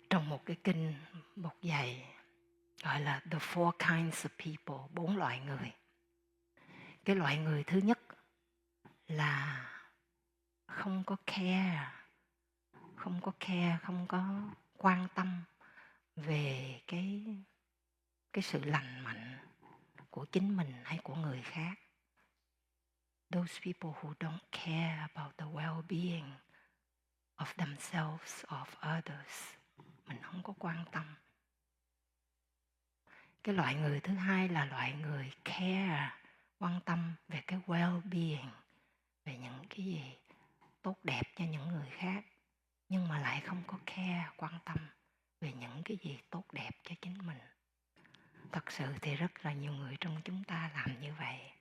Trong một cái kinh một dạy gọi là The Four Kinds of People, 4 loại người. Cái loại người thứ nhất là không có care, không có quan tâm về cái sự lành mạnh của chính mình hay của người khác. Those people who don't care about the well-being of themselves, of others. Mình không có quan tâm. Cái loại người thứ hai là loại người care, quan tâm về cái well-being, về những cái gì tốt đẹp cho những người khác, nhưng mà lại không có care, quan tâm về những cái gì tốt đẹp cho chính mình. Thật sự thì rất là nhiều người trong chúng ta làm như vậy.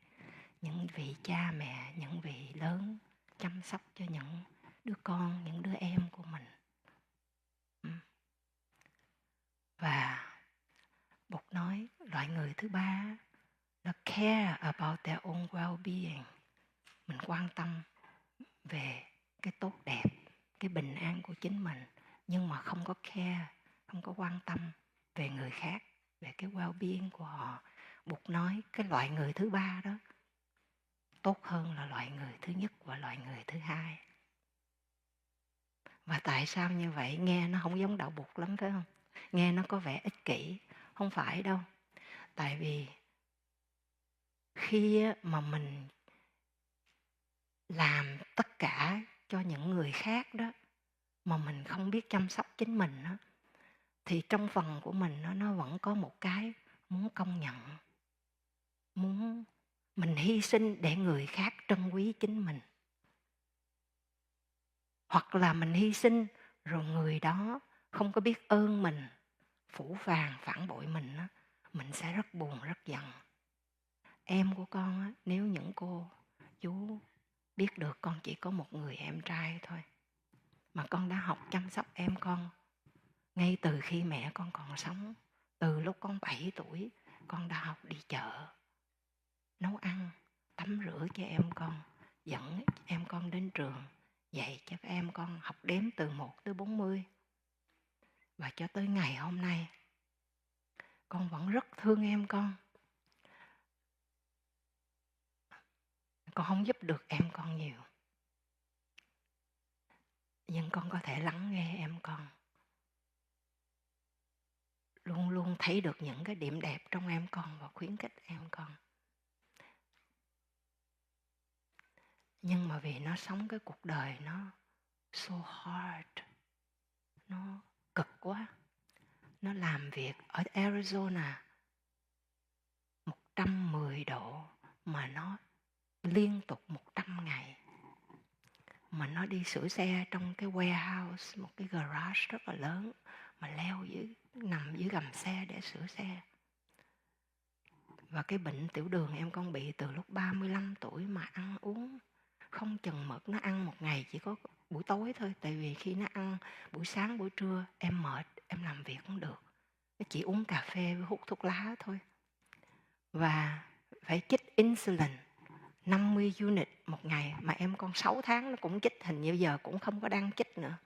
Những vị cha mẹ, những vị lớn chăm sóc cho những đứa con, những đứa em của mình. Và Bụt nói loại người thứ ba là care about their own well-being. Mình quan tâm về cái tốt đẹp, cái bình an của chính mình, nhưng mà không có care, không có quan tâm về người khác, về cái well-being của họ. Bụt nói cái loại người thứ ba đó tốt hơn là loại người thứ nhất và loại người thứ hai. Và tại sao như vậy? Nghe nó không giống đạo Bụt lắm phải không? Nghe nó có vẻ ích kỷ. Không phải đâu. Tại vì khi mà mình làm tất cả cho những người khác đó, mà mình không biết chăm sóc chính mình đó, thì trong phần của mình nó vẫn có một cái muốn công nhận, muốn mình hy sinh để người khác trân quý chính mình. Hoặc là mình hy sinh rồi người đó không có biết ơn mình, phũ phàng, phản bội mình đó, mình sẽ rất buồn, rất giận. Em của con á, nếu những cô chú biết được con chỉ có một người em trai thôi, mà con đã học chăm sóc em con ngay từ khi mẹ con còn sống. Từ lúc con 7 tuổi, con đã học đi chợ, nấu ăn, tắm rửa cho em con, dẫn em con đến trường, dạy cho các em con học đếm từ 1 tới 40. Và cho tới ngày hôm nay, con vẫn rất thương em con. Con không giúp được em con nhiều, nhưng con có thể lắng nghe em con. Luôn luôn thấy được những cái điểm đẹp trong em con và khuyến khích em con. Nhưng mà vì nó sống cái cuộc đời nó so hard, nó cực quá. Nó làm việc ở Arizona 110 độ mà nó liên tục 100 ngày. Mà nó đi sửa xe trong cái warehouse, một cái garage rất là lớn, mà nằm dưới gầm xe để sửa xe. Và cái bệnh tiểu đường em con bị từ lúc 35 tuổi mà ăn uống không chừng mực. Nó ăn một ngày chỉ có buổi tối thôi. Tại vì khi nó ăn buổi sáng, buổi trưa em mệt, em làm việc không được. Nó chỉ uống cà phê với hút thuốc lá thôi. Và phải chích insulin 50 unit một ngày. Mà em con 6 tháng nó cũng chích, hình như giờ cũng không có đang chích nữa.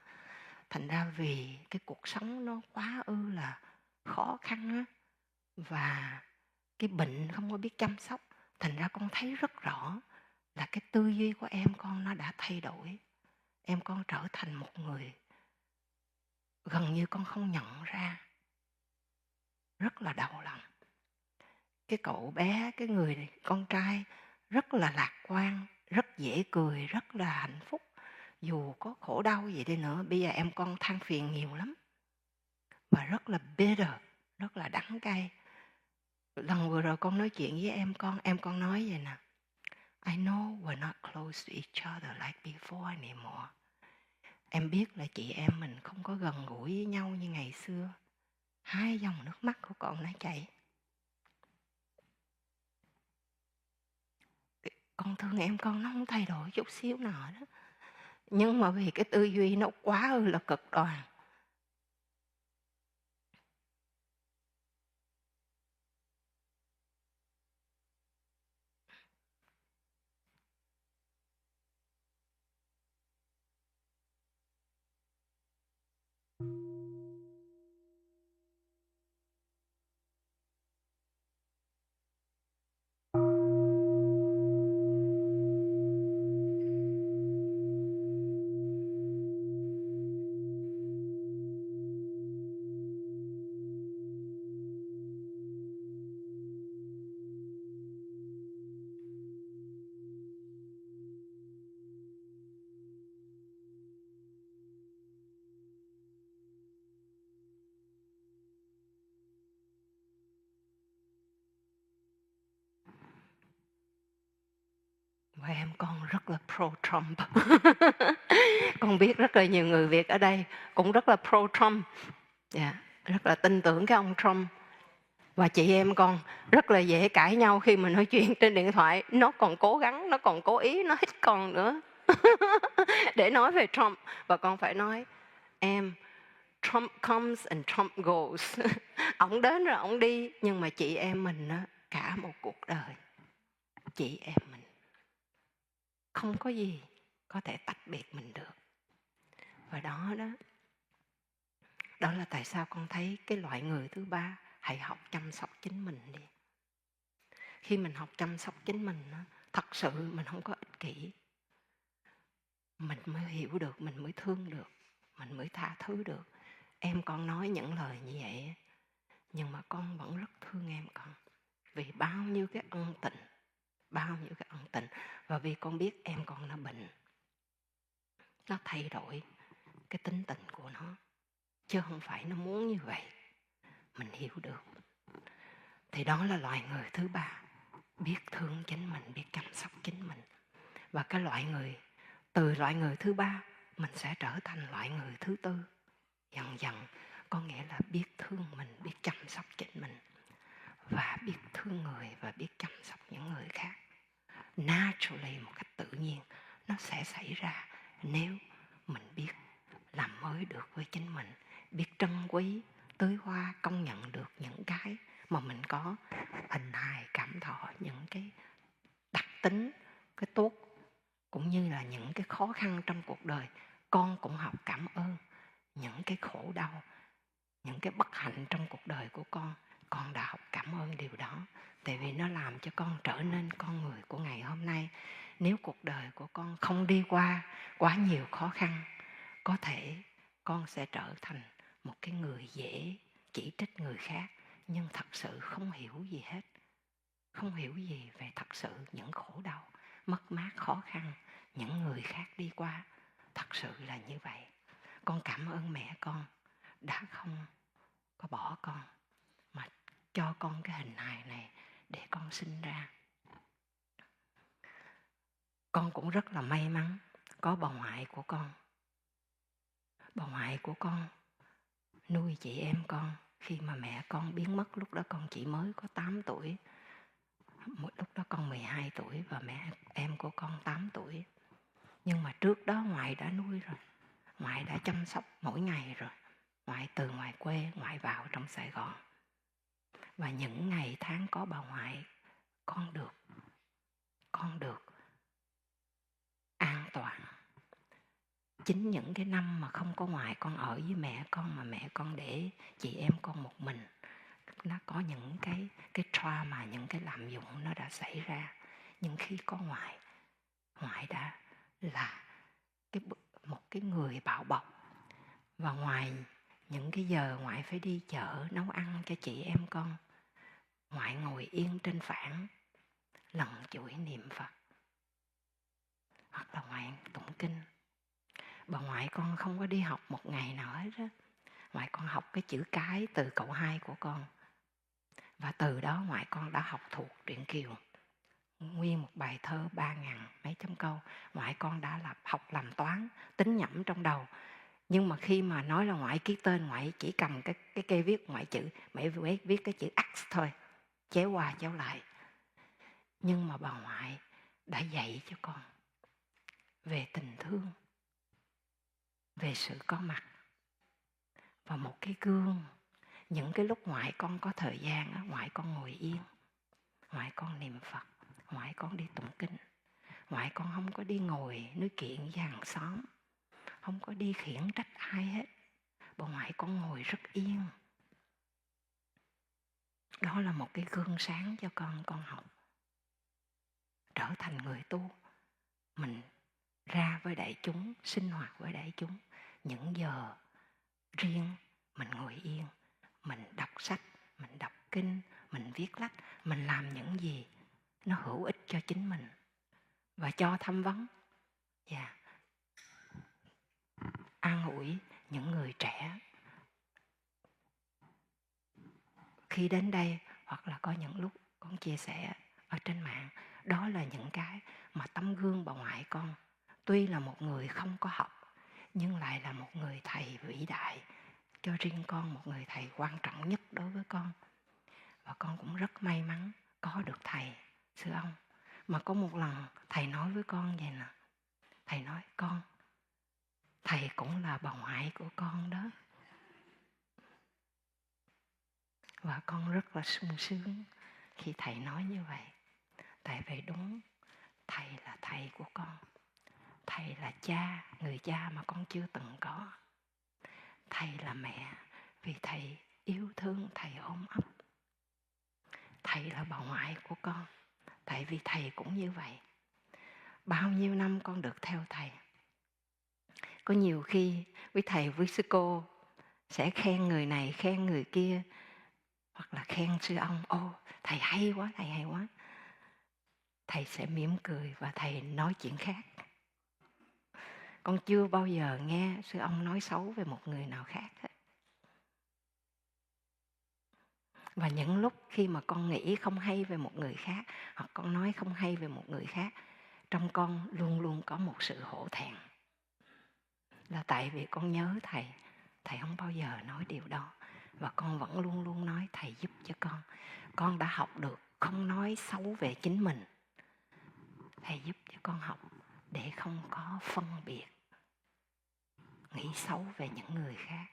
Thành ra vì cái cuộc sống nó quá là khó khăn á, và cái bệnh không có biết chăm sóc. Thành ra con thấy rất rõ là cái tư duy của em con nó đã thay đổi. Em con trở thành một người gần như con không nhận ra. Rất là đau lòng. Cái cậu bé, cái người con trai rất là lạc quan, rất dễ cười, rất là hạnh phúc. Dù có khổ đau gì đi nữa, bây giờ em con than phiền nhiều lắm. Và rất là bitter, rất là đắng cay. Lần vừa rồi con nói chuyện với em con nói vậy nè. I know we're not close to each other like before anymore. Em biết là chị em mình không có gần gũi với nhau như ngày xưa. 2 dòng nước mắt của con nó chảy. Con thương em con nó không thay đổi chút xíu nào đó. Nhưng mà vì cái tư duy nó quá là cực đoan. Và em con rất là pro-Trump. Con biết rất là nhiều người Việt ở đây cũng rất là pro-Trump. Yeah, rất là tin tưởng cái ông Trump. Và chị em con rất là dễ cãi nhau khi mà nói chuyện trên điện thoại. Nó còn cố gắng, nó còn cố ý nói con nữa để nói về Trump. Và con phải nói, em, Trump comes and Trump goes. Ổng đến rồi ổng đi. Nhưng mà chị em mình đó, cả một cuộc đời, chị em mình không có gì có thể tách biệt mình được. Và đó là tại sao con thấy cái loại người thứ ba, hãy học chăm sóc chính mình đi. Khi mình học chăm sóc chính mình, thật sự mình không có ích kỷ. Mình mới hiểu được, mình mới thương được, mình mới tha thứ được. Em con nói những lời như vậy, nhưng mà con vẫn rất thương em con. Vì bao nhiêu cái ân tình. Và vì con biết em con nó bệnh. Nó thay đổi cái tính tình của nó. Chứ không phải nó muốn như vậy. Mình hiểu được. Thì đó là loại người thứ ba. Biết thương chính mình, biết chăm sóc chính mình. Và cái từ loại người thứ ba, mình sẽ trở thành loại người thứ tư. Dần dần, có nghĩa là biết thương mình, biết chăm sóc chính mình. Và biết thương người và biết chăm sóc những người khác. Naturally, một cách tự nhiên, nó sẽ xảy ra nếu mình biết làm mới được với chính mình. Biết trân quý, tưới hoa, công nhận được những cái mà mình có, hình hài, cảm thọ, những cái đặc tính, cái tốt, cũng như là những cái khó khăn trong cuộc đời. Con cũng học cảm ơn những cái khổ đau, những cái bất hạnh trong cuộc đời của con đã học cảm ơn điều đó. Tại vì nó làm cho con trở nên con người của ngày hôm nay. Nếu cuộc đời của con không đi qua quá nhiều khó khăn, có thể con sẽ trở thành một cái người dễ chỉ trích người khác, nhưng thật sự không hiểu gì hết. Không hiểu gì về thật sự những khổ đau, mất mát, khó khăn những người khác đi qua. Thật sự là như vậy. Con cảm ơn mẹ con đã không có bỏ con, mà cho con cái hình hài này để con sinh ra. Con cũng rất là may mắn có bà ngoại của con. Bà ngoại của con nuôi chị em con khi mà mẹ con biến mất. Lúc đó con chỉ mới có 8 tuổi. Lúc đó con 12 tuổi và mẹ em của con 8 tuổi. Nhưng mà trước đó ngoại đã nuôi rồi. Ngoại đã chăm sóc mỗi ngày rồi. Ngoại từ ngoài quê, ngoại vào trong Sài Gòn. Và những ngày tháng có bà ngoại, con được an toàn. Chính những cái năm mà không có ngoại, con ở với mẹ con, mà mẹ con để chị em con một mình, nó có những cái trauma, những cái lạm dụng nó đã xảy ra. Nhưng khi có ngoại đã là một cái người bảo bọc. Và ngoài những cái giờ ngoại phải đi chợ nấu ăn cho chị em con, ngoại ngồi yên trên phản lần chuỗi niệm Phật, hoặc là ngoại tụng kinh. Bà ngoại con không có đi học một ngày nào hết á. Ngoại con học cái chữ cái từ cậu hai của con. Và từ đó ngoại con đã học thuộc truyện Kiều. Nguyên một bài thơ 3.000 mấy trăm câu. Ngoại con đã học làm toán, tính nhẩm trong đầu. Nhưng mà khi mà nói là ngoại ký tên, ngoại chỉ cầm cái cây viết ngoại chữ, mẹ viết cái chữ X thôi, chéo qua chéo lại. Nhưng mà bà ngoại đã dạy cho con về tình thương, về sự có mặt. Và một cái gương, những cái lúc ngoại con có thời gian á, ngoại con ngồi yên, ngoại con niệm Phật, ngoại con đi tụng kinh. Ngoại con không có đi ngồi nói chuyện với hàng xóm, không có đi khiển trách ai hết. Bà ngoại con ngồi rất yên. Đó là một cái gương sáng cho con học. Trở thành người tu. Mình ra với đại chúng, sinh hoạt với đại chúng. Những giờ riêng mình ngồi yên, mình đọc sách, mình đọc kinh, mình viết lách, mình làm những gì nó hữu ích cho chính mình và cho tham vấn. An ủi những người trẻ khi đến đây, hoặc là có những lúc con chia sẻ ở trên mạng. Đó là những cái mà tấm gương bà ngoại con, tuy là một người không có học nhưng lại là một người thầy vĩ đại cho riêng con, một người thầy quan trọng nhất đối với con. Và con cũng rất may mắn có được thầy, sư ông. Mà có một lần thầy nói với con vậy nè, thầy nói: con, thầy cũng là bà ngoại của con đó. Và con rất là sung sướng khi thầy nói như vậy. Tại vì đúng, thầy là thầy của con. Thầy là cha, người cha mà con chưa từng có. Thầy là mẹ, vì thầy yêu thương, thầy ôm ấp. Thầy là bà ngoại của con, tại vì thầy cũng như vậy. Bao nhiêu năm con được theo thầy. Có nhiều khi với thầy, với sư cô sẽ khen người này, khen người kia, hoặc là khen sư ông: ô, thầy hay quá, thầy hay quá. Thầy sẽ mỉm cười và thầy nói chuyện khác. Con chưa bao giờ nghe sư ông nói xấu về một người nào khác hết. Và những lúc khi mà con nghĩ không hay về một người khác, hoặc con nói không hay về một người khác, trong con luôn luôn có một sự hổ thẹn. Là tại vì con nhớ thầy, thầy không bao giờ nói điều đó. Và con vẫn luôn luôn nói thầy giúp cho con. Con đã học được không nói xấu về chính mình. Thầy giúp cho con học để không có phân biệt, nghĩ xấu về những người khác.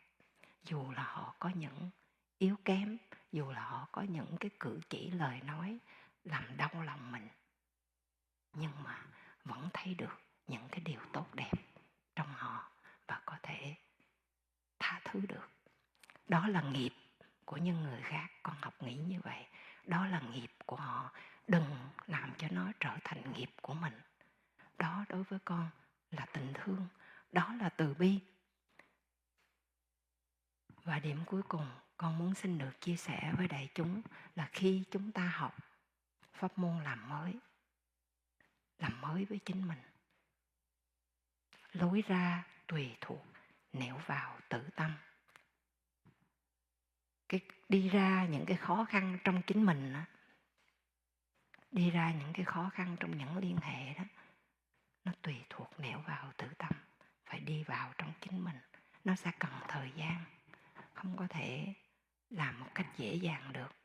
Dù là họ có những yếu kém, dù là họ có những cái cử chỉ lời nói làm đau lòng mình, nhưng mà vẫn thấy được những cái điều tốt đẹp trong họ và có thể tha thứ được. Đó là nghiệp của những người khác, con học nghĩ như vậy. Đó là nghiệp của họ, đừng làm cho nó trở thành nghiệp của mình. Đó đối với con là tình thương, đó là từ bi. Và điểm cuối cùng con muốn xin được chia sẻ với đại chúng là khi chúng ta học pháp môn làm mới với chính mình. Lối ra tùy thuộc, nẻo vào tự tâm. Đi ra những cái khó khăn trong chính mình đó, đi ra những cái khó khăn trong những liên hệ đó, nó tùy thuộc nẻo vào tự tâm. Phải đi vào trong chính mình. Nó sẽ cần thời gian, không có thể làm một cách dễ dàng được.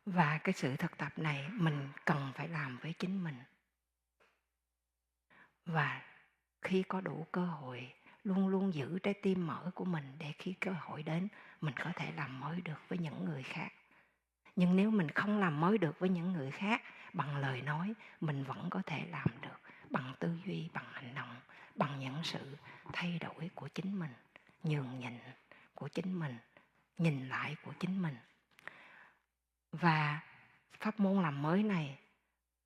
Và cái sự thực tập này mình cần phải làm với chính mình. Và khi có đủ cơ hội, luôn luôn giữ trái tim mở của mình để khi cơ hội đến, mình có thể làm mới được với những người khác. Nhưng nếu mình không làm mới được với những người khác bằng lời nói, mình vẫn có thể làm được bằng tư duy, bằng hành động, bằng những sự thay đổi của chính mình, nhường nhịn của chính mình, nhìn lại của chính mình. Và pháp môn làm mới này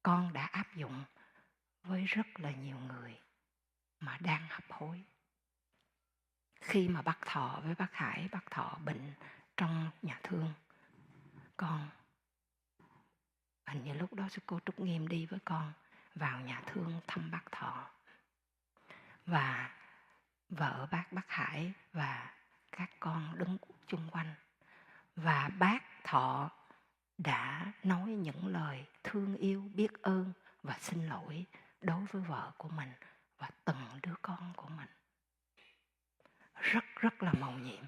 con đã áp dụng với rất là nhiều người mà đang hấp hối. Khi mà bác Thọ với bác Hải, bác Thọ bệnh trong nhà thương, con hình như lúc đó sư cô Trúc Nghiêm đi với con vào nhà thương thăm bác Thọ. Và vợ bác Hải và các con đứng chung quanh. Và bác Thọ đã nói những lời thương yêu, biết ơn và xin lỗi đối với vợ của mình và từng đứa con của mình. Rất là mầu nhiệm.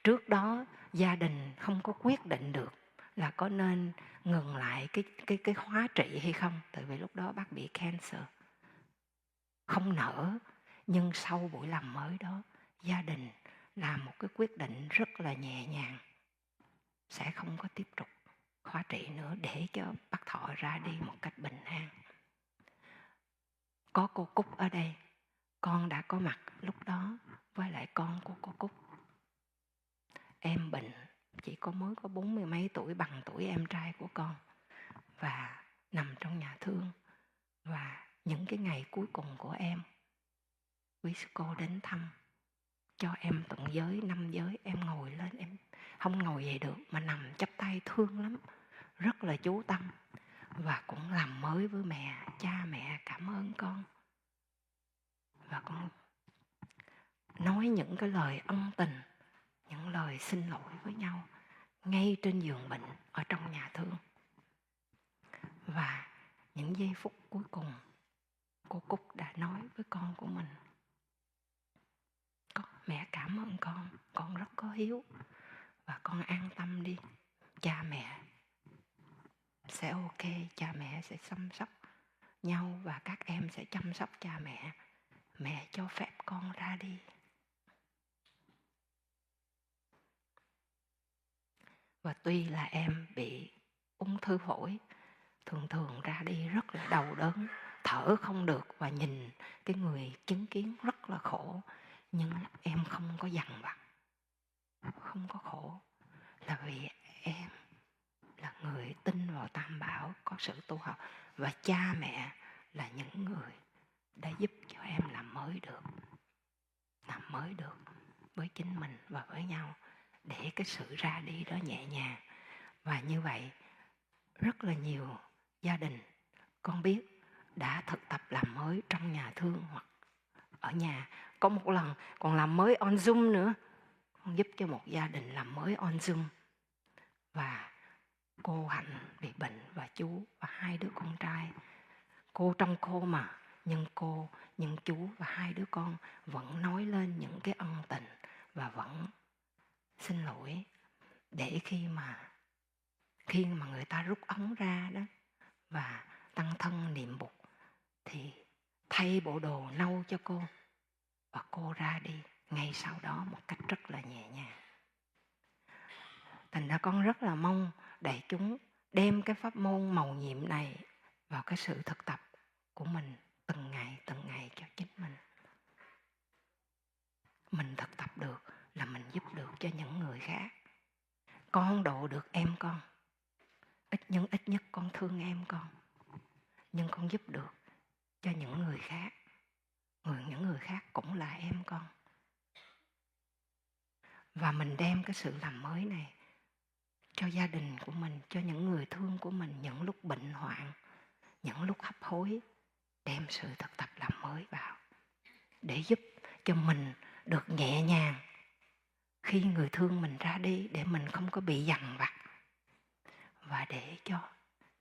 Trước đó gia đình không có quyết định được là có nên ngừng lại cái hóa trị hay không. Tại vì lúc đó bác bị cancer, không nở. Nhưng sau buổi làm mới đó, gia đình làm một cái quyết định rất là nhẹ nhàng, sẽ không có tiếp tục hóa trị nữa để cho bác Thọ ra đi một cách bình an. Có cô Cúc ở đây, con đã có mặt lúc đó với lại con của cô Cúc. Em bệnh, chỉ mới có 40 mấy tuổi, bằng tuổi em trai của con, và nằm trong nhà thương. Và những cái ngày cuối cùng của em, quý sư cô đến thăm, cho em tận giới, 5 giới. Em ngồi lên, em không ngồi dậy được mà nằm chắp tay thương lắm, rất là chú tâm. Và cũng làm mới với mẹ, cha mẹ cảm ơn con. Và con nói những cái lời ân tình, những lời xin lỗi với nhau ngay trên giường bệnh ở trong nhà thương. những giây phút cuối cùng, cô Cúc đã nói với con của mình: mẹ cảm ơn con rất có hiếu, và con an tâm đi, cha mẹ sẽ ok, cha mẹ sẽ chăm sóc nhau và các em sẽ chăm sóc cha mẹ. Mẹ cho phép con ra đi. Và tuy là em bị ung thư phổi, thường ra đi rất là đau đớn, thở không được và nhìn cái người chứng kiến rất là khổ, nhưng em không có dằn vặt, không có khổ, là vì em là người tin vào Tam Bảo, có sự tu học, và cha mẹ là những người đã giúp cho em làm mới được với chính mình và với nhau, để cái sự ra đi đó nhẹ nhàng. Và như vậy rất là nhiều gia đình con biết đã thực tập làm mới trong nhà thương hoặc ở nhà. Có một lần còn làm mới on Zoom nữa, con giúp cho một gia đình làm mới on Zoom, và cô Hạnh bị bệnh và chú và 2 đứa con trai. Cô trong cô mà, nhưng chú và 2 đứa con vẫn nói lên những cái ân tình và vẫn xin lỗi, để khi mà người ta rút ống ra đó và tăng thân niệm Bụt thì thay bộ đồ nâu cho cô, và cô ra đi ngay sau đó một cách rất là nhẹ nhàng. Thành ra con rất là mong đại chúng đem cái pháp môn mầu nhiệm này vào cái sự thực tập của mình từng ngày cho chính mình. Mình thực tập được là mình giúp được cho những người khác. Con độ được em con, ít nhất con thương em con, nhưng con giúp được cho những người khác. Những người khác cũng là em con. Và mình đem cái sự làm mới này cho gia đình của mình, cho những người thương của mình những lúc bệnh hoạn, những lúc hấp hối, đem sự thực tập làm mới vào để giúp cho mình được nhẹ nhàng khi người thương mình ra đi, để mình không có bị dằn vặt, và để cho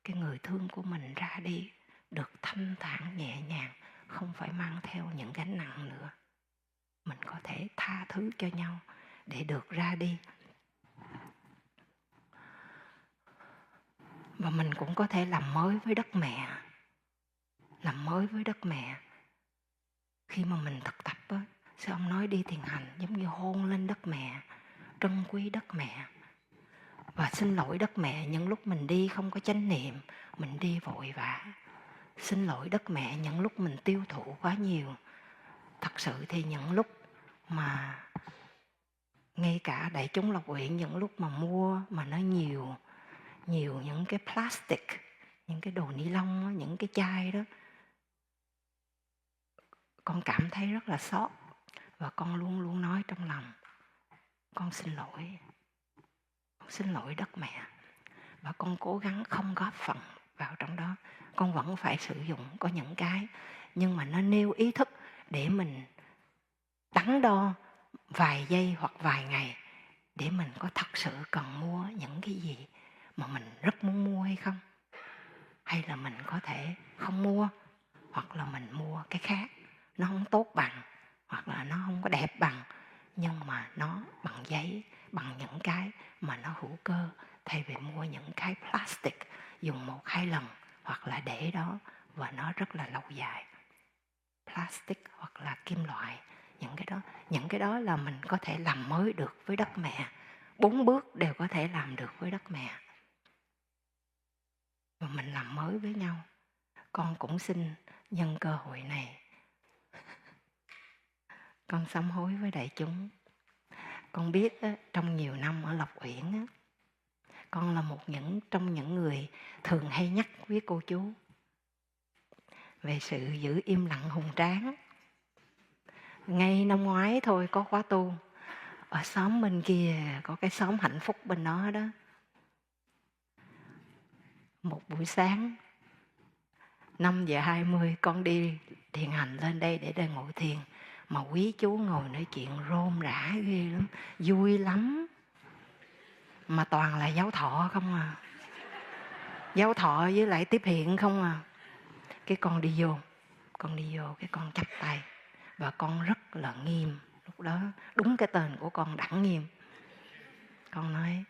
cái người thương của mình ra đi được thanh thản nhẹ nhàng, không phải mang theo những gánh nặng nữa. Mình có thể tha thứ cho nhau để được ra đi. Và mình cũng có thể làm mới với đất mẹ. Làm mới với đất mẹ. Khi mà mình thực tập á, sư ông nói đi thiền hành giống như hôn lên đất mẹ, trân quý đất mẹ. Và xin lỗi đất mẹ những lúc mình đi không có chánh niệm, mình đi vội vã. Xin lỗi đất mẹ những lúc mình tiêu thụ quá nhiều. Thật sự thì những lúc mà ngay cả đại chúng Lộc Uyển, những lúc mà mua mà nó nhiều những cái plastic, những cái đồ ni lông, những cái chai đó, con cảm thấy rất là xót. Và con luôn luôn nói trong lòng, con xin lỗi đất mẹ. Và con cố gắng không góp phần vào trong đó. Con vẫn phải sử dụng có những cái, nhưng mà nó nêu ý thức để mình đắn đo vài giây hoặc vài ngày, để mình có thật sự cần mua những cái gì mà mình rất muốn mua hay không. Hay là mình có thể không mua, hoặc là mình mua cái khác, nó không tốt bằng, hoặc là nó không có đẹp bằng, nhưng mà nó bằng giấy, bằng những cái mà nó hữu cơ, thay vì mua những cái plastic dùng 1-2 lần, hoặc là để đó và nó rất là lâu dài. Plastic hoặc là kim loại, những cái đó là mình có thể làm mới được với đất mẹ. 4 bước đều có thể làm được với đất mẹ. Và mình làm mới với nhau. Con cũng xin nhân cơ hội này, con sám hối với đại chúng. Con biết trong nhiều năm ở Lộc Uyển, con là trong những người thường hay nhắc với cô chú về sự giữ im lặng hùng tráng. Ngay năm ngoái thôi có khóa tu ở xóm bên kia, có cái xóm hạnh phúc bên đó đó. Một buổi sáng 5:20 con đi thiền hành lên đây để ngồi thiền, mà quý chú ngồi nói chuyện rôm rả ghê lắm, vui lắm, mà toàn là giáo thọ không à, giáo thọ với lại tiếp hiện không à. Cái con đi vô, cái con chắp tay và con rất là nghiêm. Lúc đó đúng cái tên của con Đặng Nghiêm. Con nói: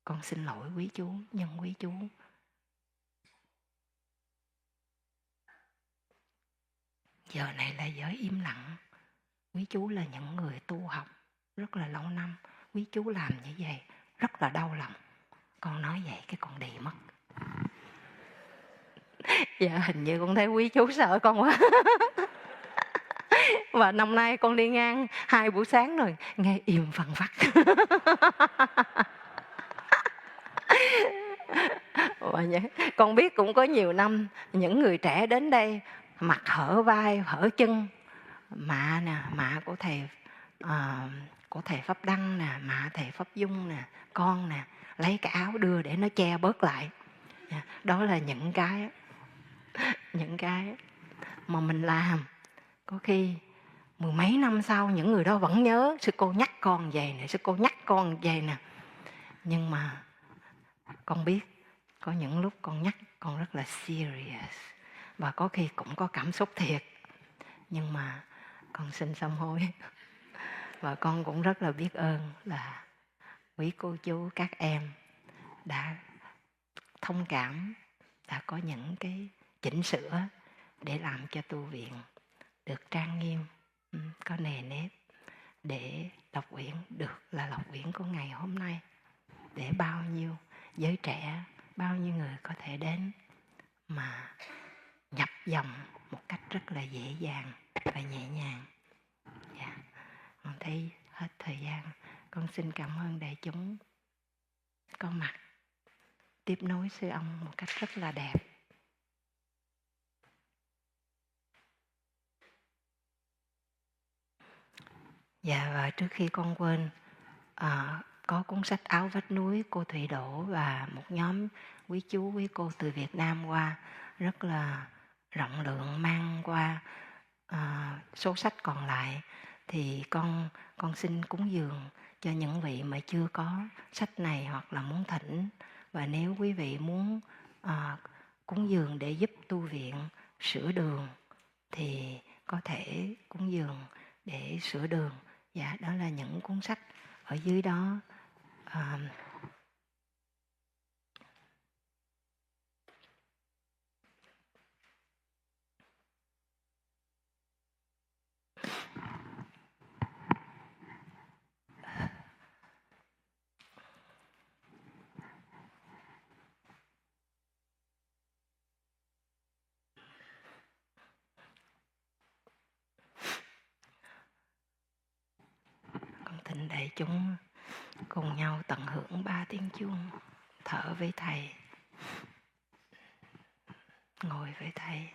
con xin lỗi quý chú, nhân quý chú giờ này là giờ im lặng. Quý chú là những người tu học rất là lâu năm, quý chú làm như vậy rất là đau lòng. Con nói vậy cái con đi mất. Dạ hình như con thấy quý chú sợ con quá. Và năm nay con đi ngang 2 buổi sáng rồi, nghe im phăng phắc. Và con biết cũng có nhiều năm những người trẻ đến đây mặt hở vai hở chân, mạ nè, mạ của thầy Pháp Đăng nè, mạ thầy Pháp Dung nè, con nè, lấy cái áo đưa để nó che bớt lại. Đó là những cái mà mình làm. Có khi 10 mấy năm sau những người đó vẫn nhớ sư cô nhắc con về nè, sư cô nhắc con về nè. Nhưng mà con biết có những lúc con nhắc con rất là serious, và có khi cũng có cảm xúc thiệt. Nhưng mà con xin sám hối. Và con cũng rất là biết ơn là quý cô chú các em đã thông cảm, đã có những cái chỉnh sửa để làm cho tu viện được trang nghiêm, có nề nếp, để Lộc Uyển được là Lộc Uyển của ngày hôm nay, để bao nhiêu giới trẻ, bao nhiêu người có thể đến mà nhập dòng một cách rất là dễ dàng và nhẹ nhàng. Dạ. Con thấy hết thời gian, con xin cảm ơn đại chúng có mặt tiếp nối sư ông một cách rất là đẹp. Dạ, và trước khi con quên, có cuốn sách Áo Vách Núi cô Thủy Đỗ và một nhóm quý chú quý cô từ Việt Nam qua rất là rộng lượng mang qua. Số sách còn lại thì con xin cúng dường cho những vị mà chưa có sách này hoặc là muốn thỉnh. Và nếu quý vị muốn cúng dường để giúp tu viện sửa đường thì có thể cúng dường để sửa đường. Dạ, đó là những cuốn sách ở dưới đó. Con thỉnh đại chúng cùng nhau tận hưởng 3 tiếng chuông, thở với thầy, ngồi với thầy.